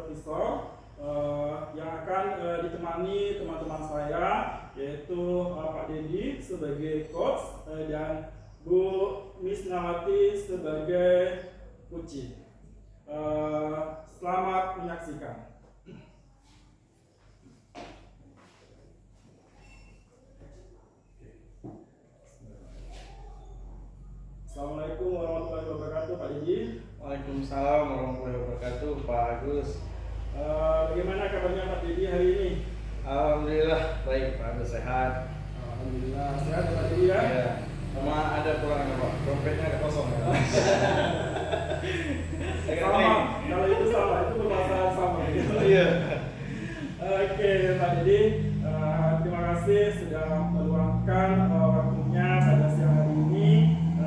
episode yang akan ditemani teman-teman saya, yaitu Pak Dedi sebagai coach dan Bu Miss Nawati sebagai coach. Selamat menyaksikan. Assalamualaikum warahmatullahi wabarakatuh, Pak Dedi. Waalaikumsalam warahmatullahi wabarakatuh, Pak Agus. Bagaimana kabarnya Pak Dedi hari ini? Alhamdulillah baik, Pak Agus sehat. Alhamdulillah sehat Pak Dedi ya. Iya. Sama ada kurang Pak, dompetnya ada kosong ya. Sama, kalau itu sama, itu permasalahan sama. Iya. Oke Pak Dedi, terima kasih sudah meluangkan waktunya pada siang hari ini.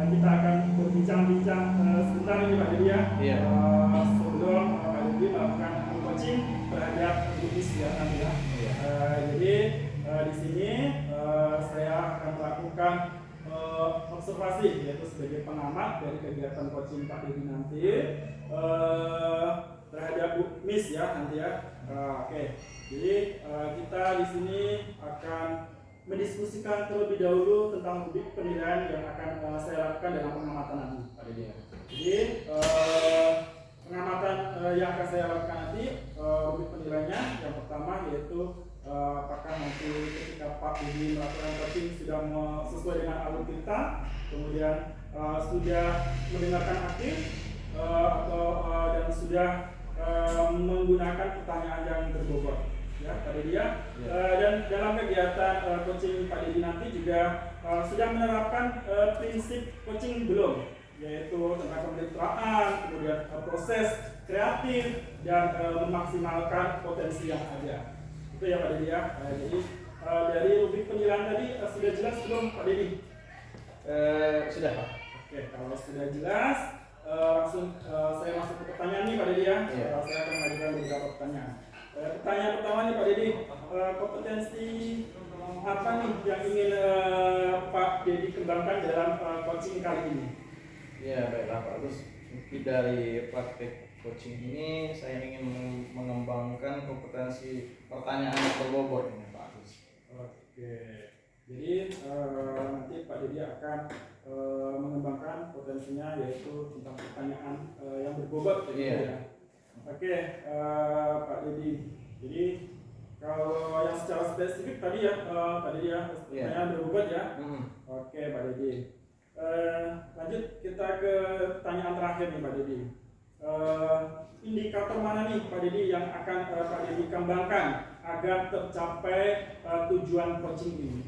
Kita akan berbincang-bincang sebentar ini Pak Dedi ya. Iya. Sebelum Pak Dedi melakukan coaching terhadap bisnis ya nanti ya. Iya. Jadi di sini saya akan melakukan observasi, yaitu sebagai pengamat dari kegiatan coaching Pak Dedi nanti terhadap Bu Miss ya nanti ya. Oke. Jadi kita di sini akan mendiskusikan terlebih dahulu tentang rubrik penilaian yang akan saya lakukan dalam pengamatan nanti Pak Dedi. Jadi pengamatan yang akan saya lakukan nanti rubrik penilaiannya yang pertama yaitu apakah nanti ketika Pak Dedi melakukan coaching sudah sesuai dengan alur kita, kemudian sudah mendengarkan aktif dan sudah menggunakan pertanyaan yang berbobot ya Pak Dedi ya. Dan dalam kegiatan coaching Pak Dedi nanti juga sudah menerapkan prinsip coaching belum, yaitu tentang kemitraan, kemudian proses kreatif dan memaksimalkan potensi yang ada. Itu ya Pak Dedi ya. Jadi dari rubrik penilaian tadi sudah jelas belum Pak Dedi? Sudah Pak. Oke, kalau sudah jelas langsung saya masuk ke pertanyaan nih Pak Dedi ya. Iya. Saya akan mengajukan beberapa pertanyaan. Pertanyaan pertama nih Pak Dedi, kompetensi apa nih yang ingin Pak Dedi kembangkan dalam coaching kali ini? Iya baiklah Pak Agus. Mungkin dari praktek coaching ini saya ingin mengembangkan kompetensi pertanyaan yang berbobot ini Pak Agus. Oke, jadi nanti Pak Dedi akan mengembangkan potensinya yaitu tentang pertanyaan yang berbobot. Iya. Ya. Oke, Pak Dedi. Jadi kalau yang secara spesifik tadi ya, Pak Dedi ya, pertanyaan berbobot ya. Oke, Pak Dedi. Lanjut kita ke pertanyaan terakhir nih Pak Dedi. Indikator mana nih Pak Dedi yang akan Pak Dedi kembangkan agar tercapai tujuan coaching ini?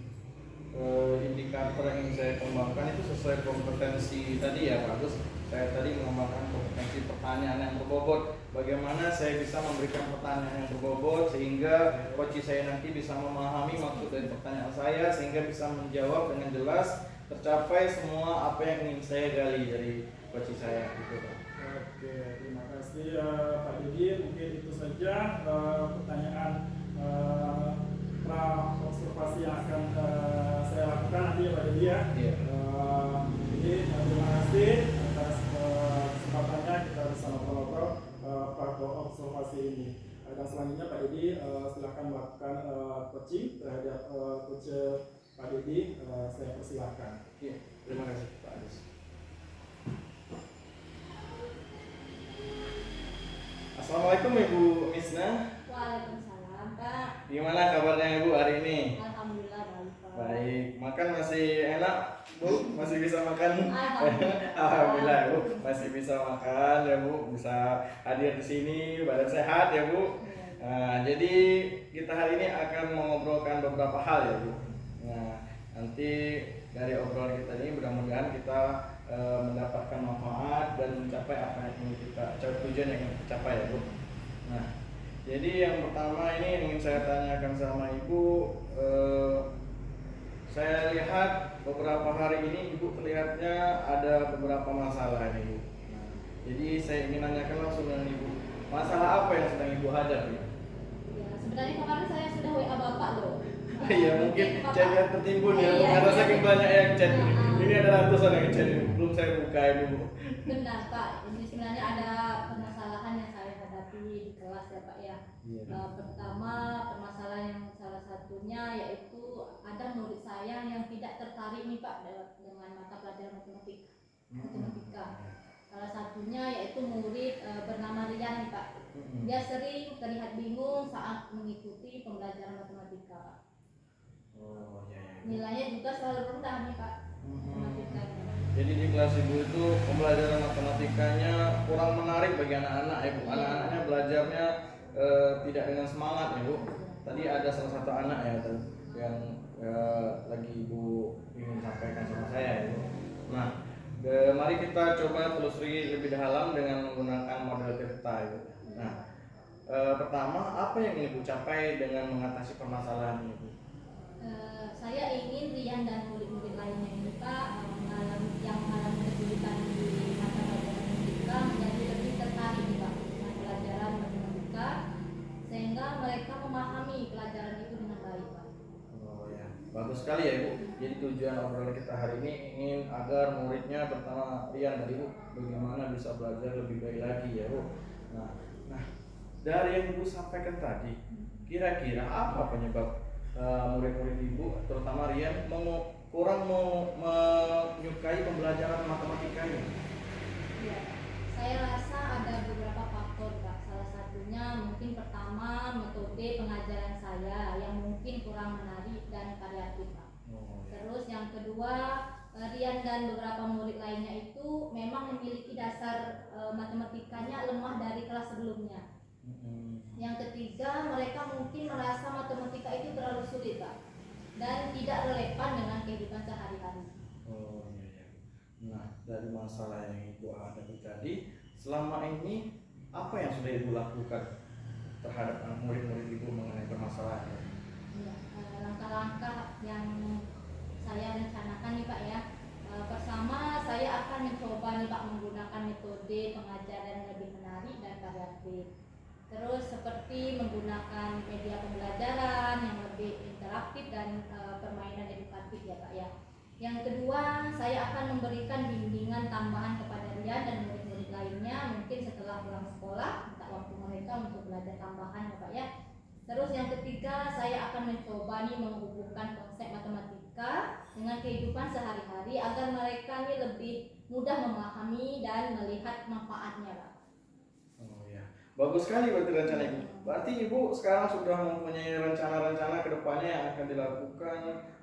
Indikator yang ingin saya kembangkan itu sesuai kompetensi tadi ya Pak Agus. Saya tadi mengembangkan kompetensi pertanyaan yang berbobot. Bagaimana saya bisa memberikan pertanyaan yang berbobot sehingga coach saya nanti bisa memahami maksud dari pertanyaan saya sehingga bisa menjawab dengan jelas, tercapai semua apa yang ingin saya gali dari coach saya gitu Pak. Oke, terima kasih Pak Dedi. Mungkin itu saja pertanyaan observasi yang akan saya lakukan nanti ya Pak Dedi ya. Iya. Jadi terima kasih atas kesempatannya kita bisa ngobrol-ngobrol pada observasi ini. Dan selanjutnya Pak Dedi silakan melakukan coaching terhadap coach Pak Dedi. Saya persilakan. Iya, terima kasih Pak Agus. Assalamualaikum Ibu Misna. Waalaikumsalam Pak. Gimana kabarnya Ibu hari ini? Alhamdulillah baik Pak. Baik, makan masih enak Bu? Masih bisa makan? Alhamdulillah. Alhamdulillah Bu, masih bisa makan ya Bu, bisa hadir di sini, badan sehat ya Bu. Nah, jadi kita hari ini akan mengobrolkan beberapa hal ya Bu. Nah, nanti dari obrolan kita ini mudah-mudahan kita mendapatkan manfaat dan mencapai apa yang ingin kita tujuan yang ingin kita capai ya Bu. Nah, jadi yang pertama ini yang ingin saya tanyakan sama Ibu, saya lihat beberapa hari ini Ibu terlihatnya ada beberapa masalah ini Bu. Nah, jadi saya ingin nanyakan langsung dengan Ibu, masalah apa yang sedang Ibu hadapi? Ya, sebenarnya kemarin saya sudah WA Bapak loh. Iya mungkin Bapak- chatnya tertimbun ya, Iya, karena iya. saking banyak yang chat ini. Nah, Ini ada ratusan yang chat ini, belum saya buka ini Bu. Benar Pak, ini sebenarnya ada permasalahan yang saya hadapi di kelas ya Pak ya. Iya. Pertama permasalahan yang salah satunya yaitu ada murid saya yang tidak tertarik nih Pak dengan mata pelajaran matematika. Salah satunya yaitu murid bernama Rian nih Pak. Dia sering terlihat bingung saat mengikuti pembelajaran matematika Pak. Oh iya. Nilainya juga selalu rendah nih Pak matematikanya. Jadi di kelas ibu itu pembelajaran matematikanya kurang menarik bagi anak-anak ya bu. Anak-anaknya belajarnya tidak dengan semangat ya bu. Tadi ada salah satu anak ya yang lagi ibu ingin sampaikan sama saya ya bu. Nah, mari kita coba telusuri lebih dalam dengan menggunakan model cerita ya bu. Nah, pertama apa yang ingin ibu capai dengan mengatasi permasalahan ini bu? Saya ingin Rian dan murid-murid lainnya ini Pak yang mengalami kesulitan di mata pelajaran matematika menjadi lebih tertarik nih Pak dengan pelajaran matematika sehingga mereka memahami pelajaran itu dengan baik Pak. Oh ya, bagus sekali ya ibu. Jadi tujuan obrolan kita hari ini ingin agar muridnya pertama Rian dan ibu bagaimana bisa belajar lebih baik lagi ya bu. Nah dari yang ibu sampaikan tadi, kira-kira apa penyebab murid-murid ibu terutama Rian kurang menyukai pembelajaran matematikanya? Ya, saya rasa ada beberapa faktor Pak. Salah satunya mungkin pertama metode pengajaran saya yang mungkin kurang menarik dan variatif Pak. Terus yang kedua Rian dan beberapa murid lainnya itu memang memiliki dasar matematikanya lemah dari kelas sebelumnya. Yang ketiga, mereka mungkin merasa matematika itu terlalu sulit Pak dan tidak relevan dengan kehidupan sehari-hari. Oh iya. Nah dari masalah yang ibu hadapi tadi, selama ini apa yang sudah ibu lakukan terhadap murid-murid ibu mengenai permasalahan ini? Ya, langkah-langkah yang saya rencanakan nih Pak ya. Pertama, saya akan mencoba nih Pak menggunakan metode pengajaran yang lebih menarik dan variatif. Terus seperti menggunakan media pembelajaran yang lebih interaktif dan permainan edukatif ya Pak ya. Yang kedua, saya akan memberikan bimbingan tambahan kepada Rian dan murid-murid lainnya mungkin setelah pulang sekolah, minta waktu mereka untuk belajar tambahan ya Pak ya. Terus yang ketiga, saya akan mencoba nih menghubungkan konsep matematika dengan kehidupan sehari-hari agar mereka nih lebih mudah memahami dan melihat manfaatnya Pak. Oh ya, bagus sekali berarti rencana ibu. Berarti ibu sekarang sudah mempunyai rencana-rencana kedepannya yang akan dilakukan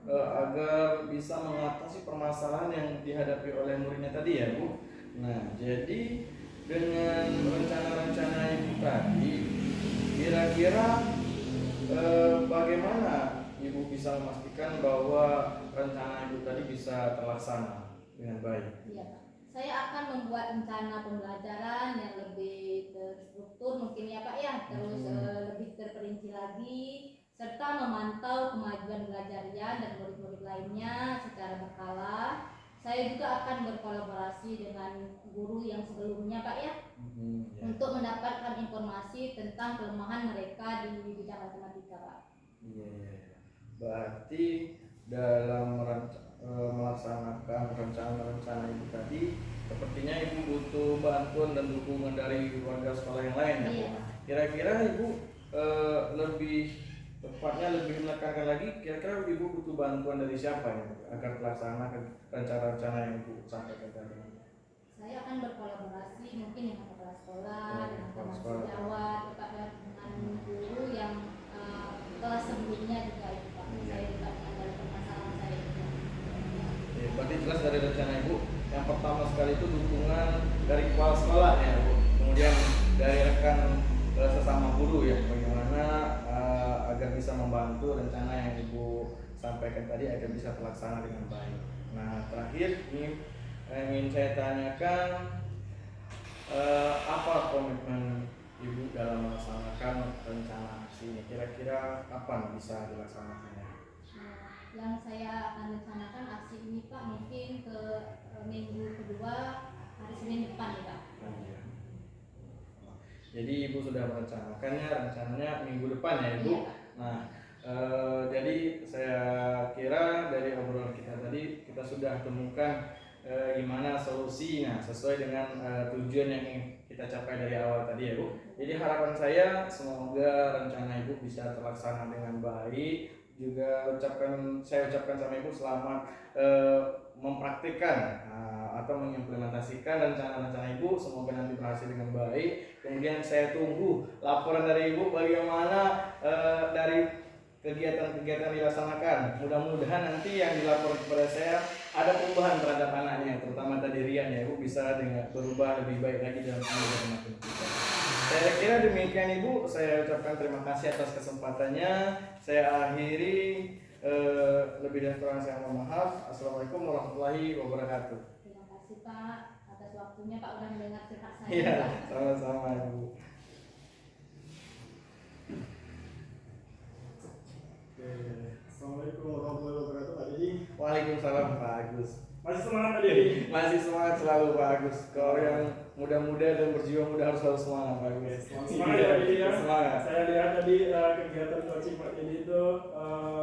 agar bisa mengatasi permasalahan yang dihadapi oleh muridnya tadi ya bu. Nah jadi dengan rencana-rencana ibu tadi, kira-kira bagaimana ibu bisa memastikan bahwa rencana ibu tadi bisa terlaksana dengan baik? Iya Pak. Saya akan membuat rencana pembelajaran yang lebih terstruktur mungkin ya Pak ya, terus lebih terperinci lagi, serta memantau kemajuan belajar Rian dan murid-murid lainnya secara berkala. Saya juga akan berkolaborasi dengan guru yang sebelumnya Pak ya, untuk mendapatkan informasi tentang kelemahan mereka di bidang matematika Pak. Iya. Berarti dalam melaksanakan rencana-rencana ibu tadi, sepertinya ibu butuh bantuan dan dukungan dari warga sekolah yang lain ya. Iya. Kira-kira ibu lebih tepatnya lebih menekankan lagi, kira-kira ibu butuh bantuan dari siapa ya agar melaksanakan rencana-rencana yang ibu sampaikan tadi? Saya akan berkolaborasi mungkin dengan kepala sekolah, dengan teman sekolah. sejawat, dengan guru yang kelas sebelumnya juga itu Pak. Saya juga mengenal permasalahan saya itu. Ya, berarti jelas dari rencana ibu, yang pertama sekali itu dukungan dari kepala sekolah ya bu, kemudian dari rekan sesama guru ya, bagaimana agar bisa membantu rencana yang ibu sampaikan tadi agar bisa terlaksana dengan baik. Nah terakhir ini ingin saya tanyakan, apa komitmen ibu dalam melaksanakan rencana aksi ini? Kira-kira kapan bisa dilaksanakannya? Yang saya akan rencanakan aksi ini Pak mungkin ke minggu kedua hari Senin depan ya Pak. Iya. Jadi ibu sudah merencanakannya, rencananya minggu depan ya ibu. Iya, Pak. Nah, jadi saya kira dari obrolan kita tadi kita sudah temukan gimana solusi, nah sesuai dengan tujuan yang ingin kita capai dari awal tadi ya Bu. Jadi harapan saya semoga rencana Ibu bisa terlaksana dengan baik. Juga saya ucapkan sama Ibu selamat mempraktikkan atau mengimplementasikan rencana-rencana Ibu, semoga nanti berhasil dengan baik. Kemudian saya tunggu laporan dari Ibu bagaimana dari kegiatan-kegiatan dilaksanakan. Mudah-mudahan nanti yang dilaporkan kepada saya ada perubahan terhadap anaknya, terutama tadi Rian ya, Ibu bisa berubah lebih baik lagi dalam kehidupan makin kita. Saya kira demikian Ibu, saya ucapkan terima kasih atas kesempatannya. Saya akhiri, lebih dan kurang saya mohon maaf. Assalamualaikum warahmatullahi wabarakatuh. Terima kasih Pak atas waktunya, Pak udah mendengar cerita saya. Iya, Pak. sama-sama Ibu. Assalamualaikum warahmatullahi wabarakatuh Pak Dedi. Waalaikumsalam Pak Agus. Masih semangat Pak Dedi? Masih semangat selalu Pak Agus. Kalau yang muda-muda dan berjiwa muda harus selalu semangat Pak Agus. Semangat ya Pak Dedi ya. Semangat. Saya lihat tadi kegiatan coaching Pak Dedi itu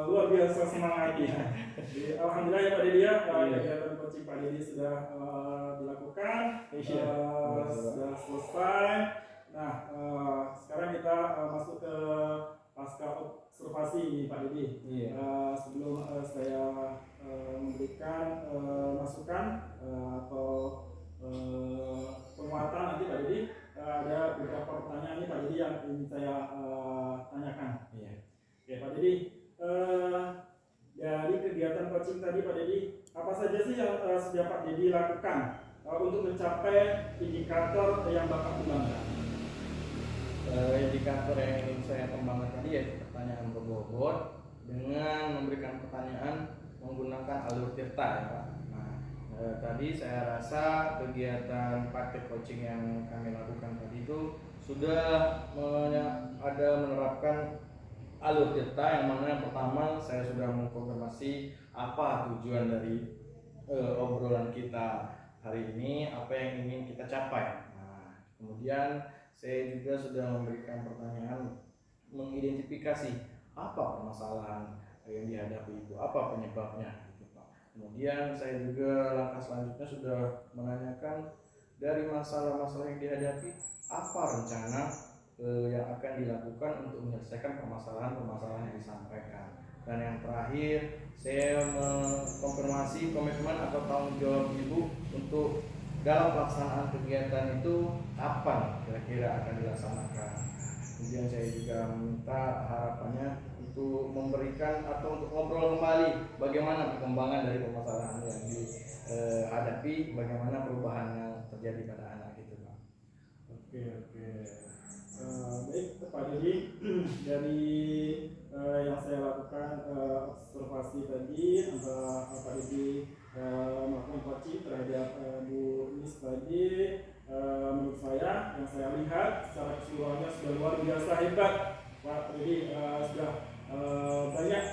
luar biasa semangat ya. Jadi, alhamdulillah ya Pak Dedi ya, kegiatan coaching Pak Dedi sudah dilakukan, sudah selesai. Nah, sekarang kita masuk ke pasca observasi nih Pak Dedi. Sebelum saya memberikan masukan atau penguatan nanti Pak Dedi, ada beberapa pertanyaan nih Pak Dedi yang ingin saya tanyakan. Ya Pak Dedi, dari kegiatan coaching tadi Pak Dedi, apa saja sih yang sudah Pak Dedi lakukan untuk mencapai indikator yang Bapak kembangkan? Indikator yang ingin saya kembangkan tadi yaitu pertanyaan berbobot dengan memberikan pertanyaan menggunakan alur tirta ya Pak. Nah, tadi saya rasa kegiatan praktek coaching yang kami lakukan tadi itu sudah ada menerapkan alur tirta, yang mana yang pertama saya sudah mengkonfirmasi apa tujuan dari obrolan kita hari ini, apa yang ingin kita capai. Nah, kemudian saya juga sudah memberikan pertanyaan mengidentifikasi apa permasalahan yang dihadapi itu, apa penyebabnya gitu Pak. Kemudian saya juga langkah selanjutnya sudah menanyakan dari masalah-masalah yang dihadapi apa rencana yang akan dilakukan untuk menyelesaikan permasalahan-permasalahan yang disampaikan. Dan yang terakhir saya mengkonfirmasi komitmen atau tanggung jawab Ibu untuk dalam pelaksanaan kegiatan itu kapan kira-kira akan dilaksanakan. Kemudian saya juga meminta harapannya untuk memberikan atau untuk ngobrol kembali bagaimana perkembangan dari permasalahan yang dihadapi, bagaimana perubahan yang terjadi pada anak itu Pak. Oke. Baik Pak Dedi, dari yang saya lakukan observasi tadi, Pak Dedi melakukan coaching terhadap Bu Nis tadi, menurut saya, yang saya lihat secara keseluruhannya sudah luar biasa hebat Pak Dedi, sudah banyak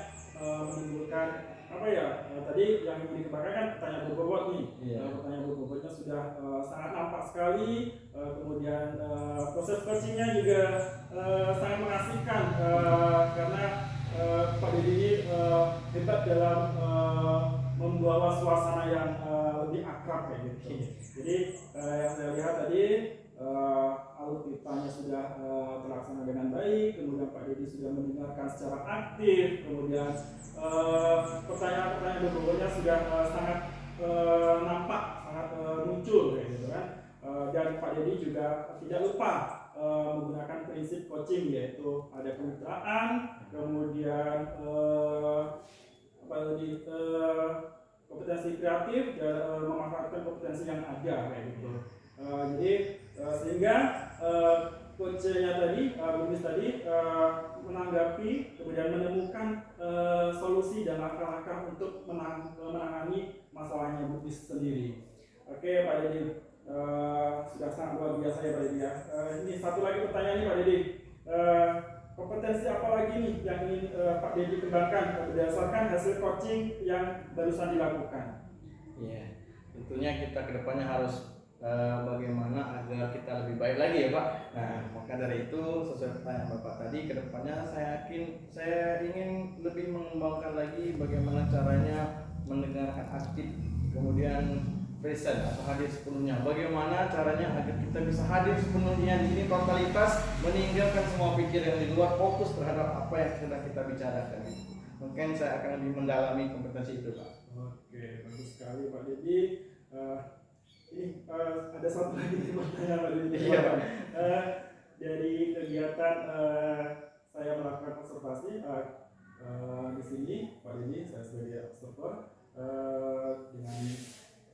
menimbulkan tadi yang dikembangkan kan pertanyaan berbobot nih. Pertanyaan berbobotnya sudah sangat nampak sekali, kemudian proses coachingnya juga sangat mengasihkan, karena Pak Dedi ini hebat dalam membawa suasana yang lebih akrab kayak gitu. Jadi yang saya lihat tadi alur tirtanya sudah terlaksana dengan baik, kemudian Pak Dedi sudah mendengarkan secara aktif, kemudian pertanyaan-pertanyaan berbobotnya sudah sangat nampak, sangat muncul kayak gitu kan. Dan Pak Dedi juga tidak lupa menggunakan prinsip coaching, yaitu ada kemitraan, kemudian kompetensi kreatif dan memanfaatkan kompetensi yang ada kayak gitu. Jadi sehingga coachnya tadi, Bumis tadi menanggapi, kemudian menemukan solusi dan langkah-langkah untuk menangani masalahnya Bumis sendiri. Oke Pak Dedi, sudah sangat luar biasa ya Pak Dedi ya. Ini satu lagi pertanyaan nih Pak Dedi. Kompetensi apa lagi nih yang ingin Pak Dedi kembangkan berdasarkan hasil coaching yang barusan dilakukan? Iya, tentunya kita kedepannya harus bagaimana agar kita lebih baik lagi ya Pak. Nah, maka dari itu sesuai pertanyaan Bapak tadi, kedepannya saya ingin lebih mengembangkan lagi bagaimana caranya mendengarkan aktif, kemudian present atau hadir sepenuhnya. Bagaimana caranya agar kita bisa hadir sepenuhnya di sini, totalitas, meninggalkan semua pikiran yang di luar, fokus terhadap apa yang sedang kita bicarakan. Mungkin saya akan lebih mendalami kompetensi itu, Pak. Oke, bagus sekali Pak Dedi. Ini ada satu lagi nih pertanyaan Pak Dedi. Iya, Pak. Dari kegiatan saya melakukan observasi di sini, Pak Dedi, saya sebagai observer dengan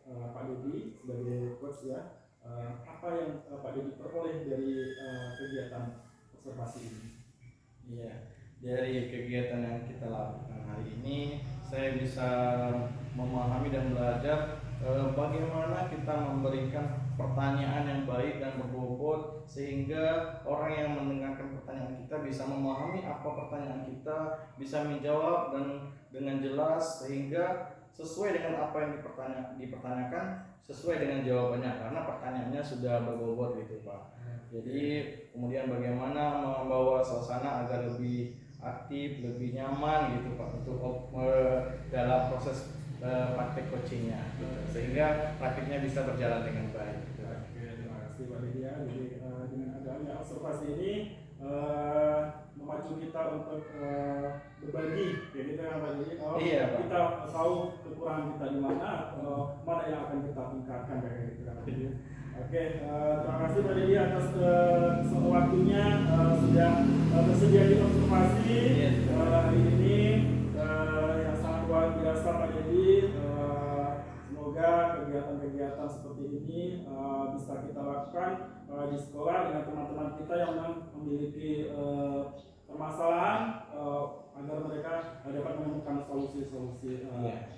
Pak Dedi sebagai coach ya. Apa yang Pak Dedi peroleh dari kegiatan observasi ini? Iya, dari kegiatan yang kita lakukan hari ini, saya bisa memahami dan belajar bagaimana kita memberikan pertanyaan yang baik dan berbobot sehingga orang yang mendengarkan pertanyaan kita bisa memahami apa pertanyaan kita, bisa menjawab dan dengan jelas sehingga sesuai dengan apa yang dipertanyakan sesuai dengan jawabannya karena pertanyaannya sudah berbobot gitu Pak. Jadi kemudian bagaimana membawa suasana agar lebih aktif, lebih nyaman gitu Pak untuk dalam proses praktek coachingnya gitu. Sehingga praktiknya bisa berjalan dengan baik gitu. Oke, terima kasih Pak Dedi ya. Jadi dengan adanya observasi ini memacu kita untuk berbagi ya gitu ya Pak Dedi. Iya, Pak. Kita tahu kekurangan kita di mana, mana yang akan kita tingkatkan kayak gitu kan. Oke, terima kasih Pak Dedi atas semua waktunya sudah bersedia di observasi hari ini yang sangat luar biasa Pak Dedi. Semoga kegiatan-kegiatan seperti ini bisa kita lakukan di sekolah dengan teman-teman kita yang memiliki permasalahan agar mereka dapat menemukan solusi-solusi.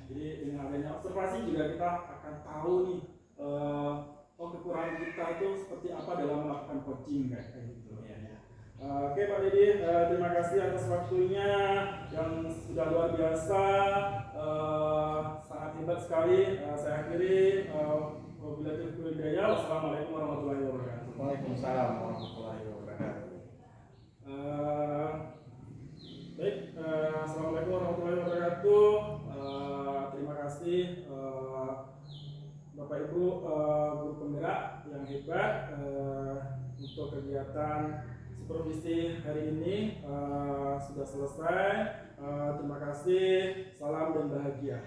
Jadi dengan adanya observasi juga kita akan tahu nih kekurangan kita itu seperti apa dalam melakukan coaching kayak gitu. Oke Pak Dedi, terima kasih atas waktunya yang sudah luar biasa, sangat hebat sekali. Saya akhiri. Wabillahi taufiq wal hidayah. Wassalamualaikum warahmatullahi wabarakatuh. Waalaikumsalam warahmatullahi wabarakatuh. Baik, assalamualaikum warahmatullahi wabarakatuh. Terima kasih Bapak Ibu guru penggerak yang hebat untuk kegiatan supervisi hari ini sudah selesai. Terima kasih, salam dan bahagia.